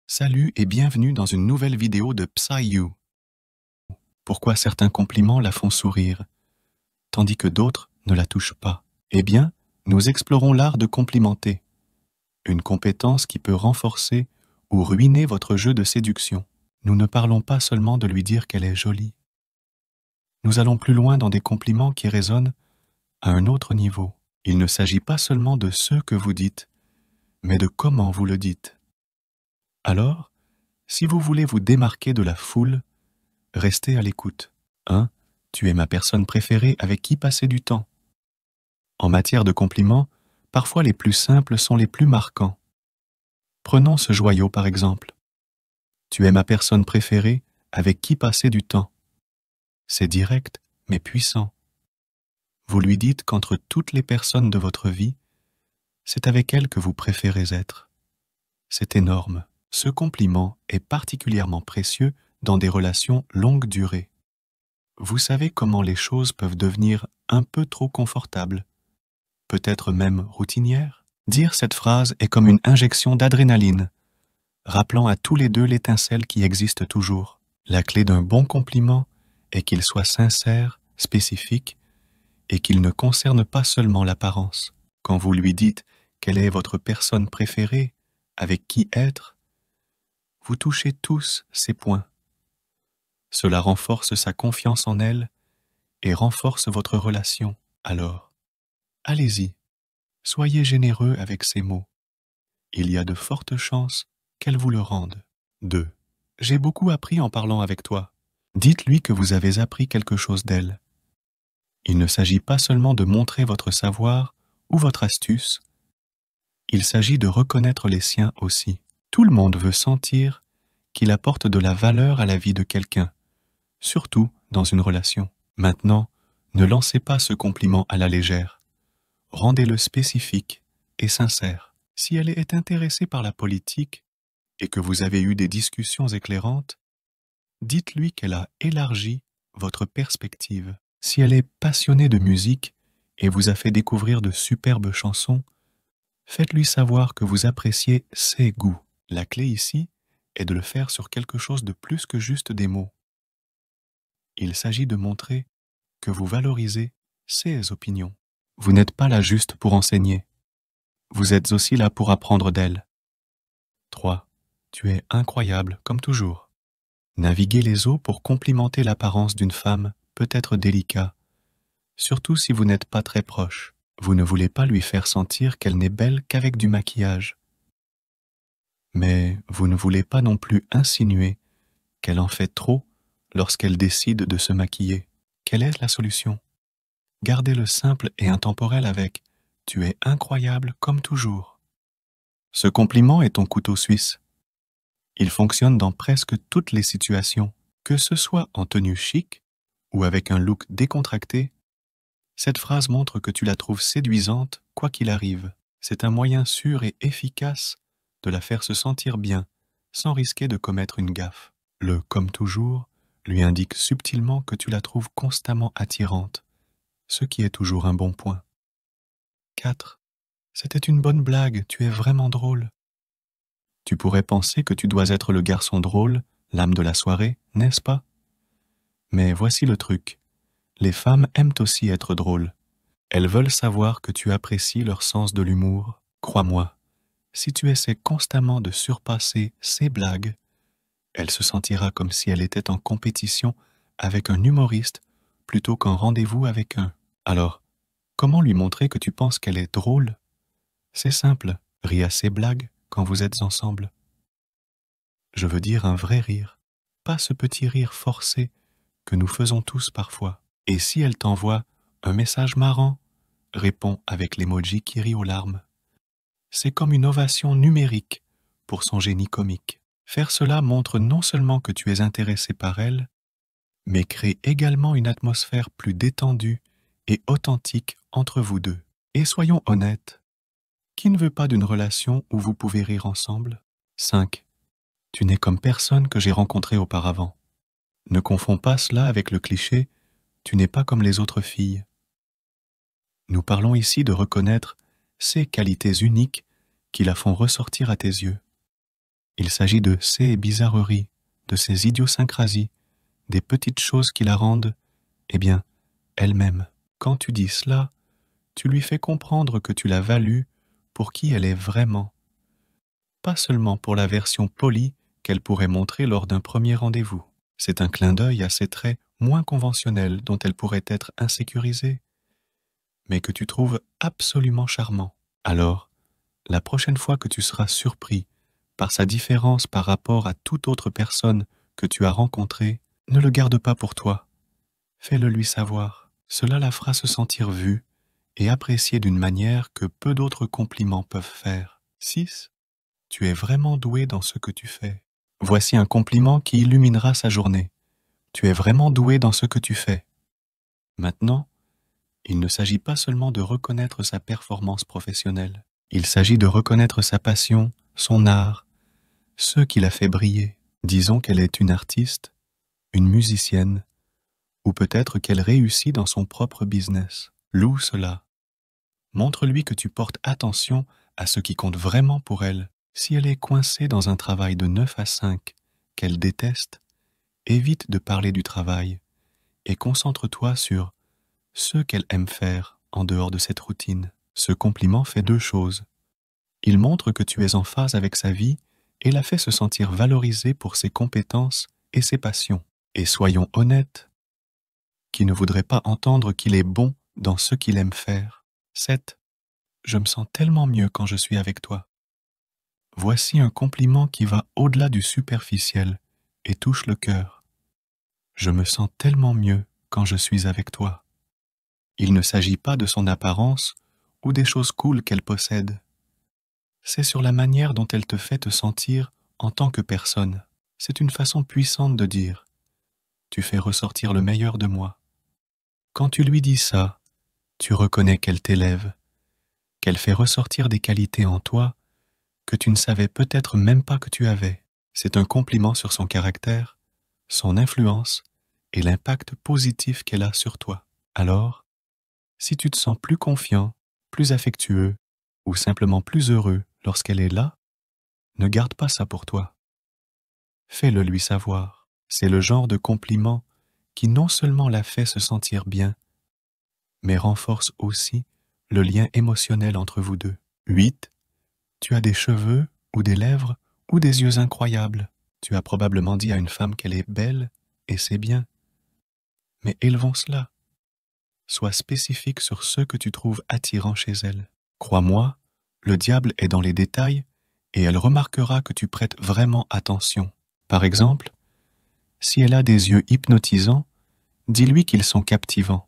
Salut et bienvenue dans une nouvelle vidéo de PsyU. Pourquoi certains compliments la font sourire, tandis que d'autres ne la touchent pas? Eh bien, nous explorons l'art de complimenter, une compétence qui peut renforcer ou ruiner votre jeu de séduction. Nous ne parlons pas seulement de lui dire qu'elle est jolie. Nous allons plus loin dans des compliments qui résonnent à un autre niveau. Il ne s'agit pas seulement de ce que vous dites, mais de comment vous le dites. Alors, si vous voulez vous démarquer de la foule, restez à l'écoute. 1. Tu es ma personne préférée avec qui passer du temps. En matière de compliments, parfois les plus simples sont les plus marquants. Prenons ce joyau par exemple. Tu es ma personne préférée avec qui passer du temps. C'est direct, mais puissant. Vous lui dites qu'entre toutes les personnes de votre vie, c'est avec elle que vous préférez être. C'est énorme. Ce compliment est particulièrement précieux dans des relations longue durée. Vous savez comment les choses peuvent devenir un peu trop confortables, peut-être même routinières? Dire cette phrase est comme une injection d'adrénaline, rappelant à tous les deux l'étincelle qui existe toujours. La clé d'un bon compliment est qu'il soit sincère, spécifique, et qu'il ne concerne pas seulement l'apparence. Quand vous lui dites quelle est votre personne préférée, avec qui être, vous touchez tous ces points. Cela renforce sa confiance en elle et renforce votre relation. Alors, allez-y, soyez généreux avec ces mots. Il y a de fortes chances qu'elle vous le rende. 2. J'ai beaucoup appris en parlant avec toi. Dites-lui que vous avez appris quelque chose d'elle. Il ne s'agit pas seulement de montrer votre savoir ou votre astuce, il s'agit de reconnaître les siens aussi. Tout le monde veut sentir qu'il apporte de la valeur à la vie de quelqu'un, surtout dans une relation. Maintenant, ne lancez pas ce compliment à la légère. Rendez-le spécifique et sincère. Si elle est intéressée par la politique et que vous avez eu des discussions éclairantes, dites-lui qu'elle a élargi votre perspective. Si elle est passionnée de musique et vous a fait découvrir de superbes chansons, faites-lui savoir que vous appréciez ses goûts. La clé ici est de le faire sur quelque chose de plus que juste des mots. Il s'agit de montrer que vous valorisez ses opinions. Vous n'êtes pas là juste pour enseigner. Vous êtes aussi là pour apprendre d'elle. 3. Tu es incroyable, comme toujours. Naviguer les eaux pour complimenter l'apparence d'une femme peut être délicat, surtout si vous n'êtes pas très proche. Vous ne voulez pas lui faire sentir qu'elle n'est belle qu'avec du maquillage. Mais vous ne voulez pas non plus insinuer qu'elle en fait trop lorsqu'elle décide de se maquiller. Quelle est la solution? Gardez le simple et intemporel avec « Tu es incroyable comme toujours ». Ce compliment est ton couteau suisse. Il fonctionne dans presque toutes les situations, que ce soit en tenue chic ou avec un look décontracté. Cette phrase montre que tu la trouves séduisante quoi qu'il arrive. C'est un moyen sûr et efficace de la faire se sentir bien, sans risquer de commettre une gaffe. Le « comme toujours » lui indique subtilement que tu la trouves constamment attirante, ce qui est toujours un bon point. 4. C'était une bonne blague, tu es vraiment drôle. Tu pourrais penser que tu dois être le garçon drôle, l'âme de la soirée, n'est-ce pas? Mais voici le truc. Les femmes aiment aussi être drôles. Elles veulent savoir que tu apprécies leur sens de l'humour. Crois-moi, si tu essaies constamment de surpasser ses blagues, elle se sentira comme si elle était en compétition avec un humoriste plutôt qu'en rendez-vous avec un. Alors, comment lui montrer que tu penses qu'elle est drôle? C'est simple, ris à ses blagues quand vous êtes ensemble. Je veux dire un vrai rire, pas ce petit rire forcé que nous faisons tous parfois. Et si elle t'envoie un message marrant, réponds avec l'emoji qui rit aux larmes. C'est comme une ovation numérique pour son génie comique. Faire cela montre non seulement que tu es intéressé par elle, mais crée également une atmosphère plus détendue et authentique entre vous deux. Et soyons honnêtes, qui ne veut pas d'une relation où vous pouvez rire ensemble? 5. Tu n'es comme personne que j'ai rencontré auparavant. Ne confonds pas cela avec le cliché « tu n'es pas comme les autres filles ». Nous parlons ici de reconnaître ces qualités uniques qui la font ressortir à tes yeux. Il s'agit de ces bizarreries, de ces idiosyncrasies, des petites choses qui la rendent, eh bien, elle-même. Quand tu dis cela, tu lui fais comprendre que tu l'as value pour qui elle est vraiment, pas seulement pour la version polie qu'elle pourrait montrer lors d'un premier rendez-vous. C'est un clin d'œil à ses traits moins conventionnels dont elle pourrait être insécurisée, mais que tu trouves absolument charmant. Alors, la prochaine fois que tu seras surpris par sa différence par rapport à toute autre personne que tu as rencontrée, ne le garde pas pour toi. Fais-le lui savoir. Cela la fera se sentir vue et appréciée d'une manière que peu d'autres compliments peuvent faire. 6. Tu es vraiment doué dans ce que tu fais. Voici un compliment qui illuminera sa journée. Tu es vraiment doué dans ce que tu fais. Maintenant, il ne s'agit pas seulement de reconnaître sa performance professionnelle. Il s'agit de reconnaître sa passion, son art, ce qui la fait briller. Disons qu'elle est une artiste, une musicienne, ou peut-être qu'elle réussit dans son propre business. Loue cela. Montre-lui que tu portes attention à ce qui compte vraiment pour elle. Si elle est coincée dans un travail de 9 à 5 qu'elle déteste, évite de parler du travail et concentre-toi sur ce qu'elle aime faire en dehors de cette routine. Ce compliment fait 2 choses. Il montre que tu es en phase avec sa vie et la fait se sentir valorisée pour ses compétences et ses passions. Et soyons honnêtes, qui ne voudrait pas entendre qu'il est bon dans ce qu'il aime faire. 7. Je me sens tellement mieux quand je suis avec toi. Voici un compliment qui va au-delà du superficiel et touche le cœur. Je me sens tellement mieux quand je suis avec toi. Il ne s'agit pas de son apparence ou des choses cool qu'elle possède. C'est sur la manière dont elle te fait te sentir en tant que personne. C'est une façon puissante de dire « Tu fais ressortir le meilleur de moi ». Quand tu lui dis ça, tu reconnais qu'elle t'élève, qu'elle fait ressortir des qualités en toi que tu ne savais peut-être même pas que tu avais. C'est un compliment sur son caractère, son influence et l'impact positif qu'elle a sur toi. Alors, si tu te sens plus confiant, plus affectueux ou simplement plus heureux lorsqu'elle est là, ne garde pas ça pour toi. Fais-le lui savoir. C'est le genre de compliment qui non seulement la fait se sentir bien, mais renforce aussi le lien émotionnel entre vous deux. 8. Tu as des cheveux ou des lèvres ou des yeux incroyables. Tu as probablement dit à une femme qu'elle est belle, et c'est bien. Mais élevons cela. Sois spécifique sur ce que tu trouves attirant chez elle. Crois-moi, le diable est dans les détails et elle remarquera que tu prêtes vraiment attention. Par exemple, si elle a des yeux hypnotisants, dis-lui qu'ils sont captivants.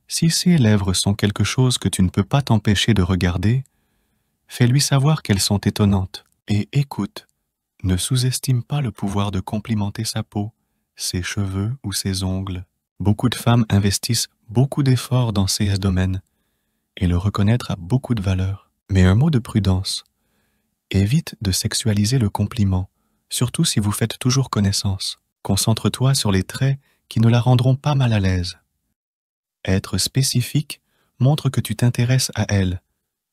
Si ses lèvres sont quelque chose que tu ne peux pas t'empêcher de regarder, fais-lui savoir qu'elles sont étonnantes. Et écoute, ne sous-estime pas le pouvoir de complimenter sa peau, ses cheveux ou ses ongles. Beaucoup de femmes investissent beaucoup d'efforts dans ces domaines, et le reconnaître a beaucoup de valeur. Mais un mot de prudence. Évite de sexualiser le compliment, surtout si vous faites toujours connaissance. Concentre-toi sur les traits qui ne la rendront pas mal à l'aise. Être spécifique montre que tu t'intéresses à elle,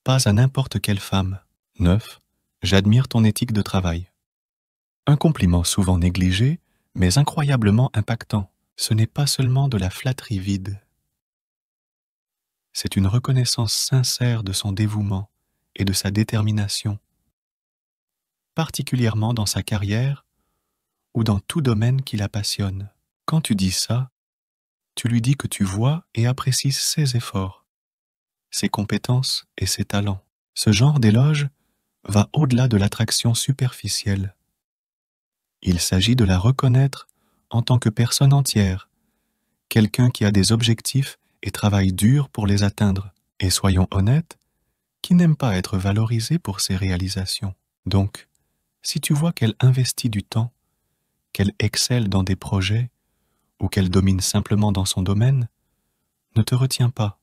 pas à n'importe quelle femme. 9. J'admire ton éthique de travail. Un compliment souvent négligé, mais incroyablement impactant. Ce n'est pas seulement de la flatterie vide. C'est une reconnaissance sincère de son dévouement et de sa détermination, particulièrement dans sa carrière ou dans tout domaine qui la passionne. Quand tu dis ça, tu lui dis que tu vois et apprécies ses efforts, ses compétences et ses talents. Ce genre d'éloge va au-delà de l'attraction superficielle. Il s'agit de la reconnaître en tant que personne entière, quelqu'un qui a des objectifs et travaille dur pour les atteindre. Et soyons honnêtes, qui n'aime pas être valorisé pour ses réalisations. Donc, si tu vois qu'elle investit du temps, qu'elle excelle dans des projets ou qu'elle domine simplement dans son domaine, ne te retiens pas.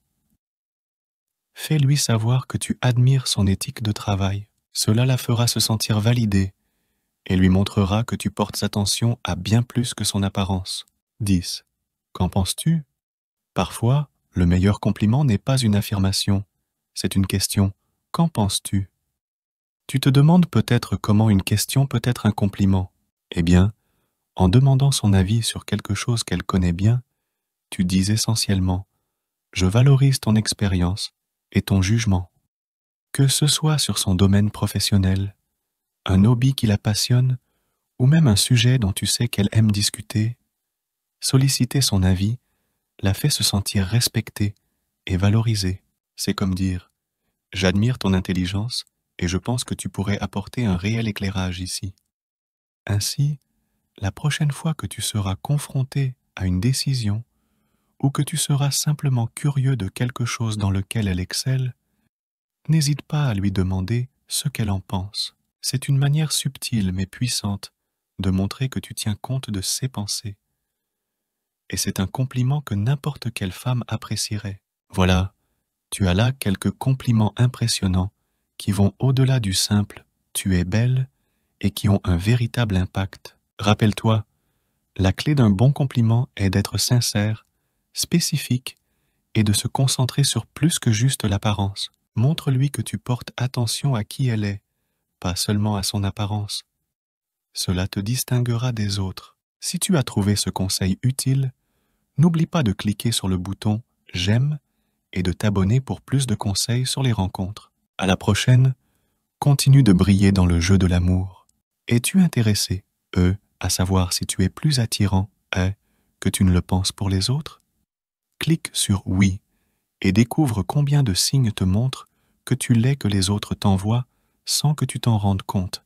Fais-lui savoir que tu admires son éthique de travail. Cela la fera se sentir validée et lui montrera que tu portes attention à bien plus que son apparence. 10. Qu'en penses-tu? Parfois, le meilleur compliment n'est pas une affirmation, c'est une question. Qu'en penses-tu? Tu te demandes peut-être comment une question peut être un compliment. Eh bien, en demandant son avis sur quelque chose qu'elle connaît bien, tu dis essentiellement « Je valorise ton expérience et ton jugement ». Que ce soit sur son domaine professionnel, un hobby qui la passionne, ou même un sujet dont tu sais qu'elle aime discuter, solliciter son avis la fait se sentir respectée et valorisée. C'est comme dire « J'admire ton intelligence et je pense que tu pourrais apporter un réel éclairage ici ». Ainsi, la prochaine fois que tu seras confronté à une décision ou que tu seras simplement curieux de quelque chose dans lequel elle excelle, n'hésite pas à lui demander ce qu'elle en pense. C'est une manière subtile mais puissante de montrer que tu tiens compte de ses pensées. Et c'est un compliment que n'importe quelle femme apprécierait. Voilà, tu as là quelques compliments impressionnants qui vont au-delà du simple « tu es belle » et qui ont un véritable impact. Rappelle-toi, la clé d'un bon compliment est d'être sincère, spécifique et de se concentrer sur plus que juste l'apparence. Montre-lui que tu portes attention à qui elle est, pas seulement à son apparence. Cela te distinguera des autres. Si tu as trouvé ce conseil utile, n'oublie pas de cliquer sur le bouton « J'aime » et de t'abonner pour plus de conseils sur les rencontres. À la prochaine, continue de briller dans le jeu de l'amour. Es-tu intéressé, à savoir si tu es plus attirant, que tu ne le penses pour les autres? Clique sur « Oui » et découvre combien de signes te montrent que tu l'es que les autres t'envoient sans que tu t'en rendes compte.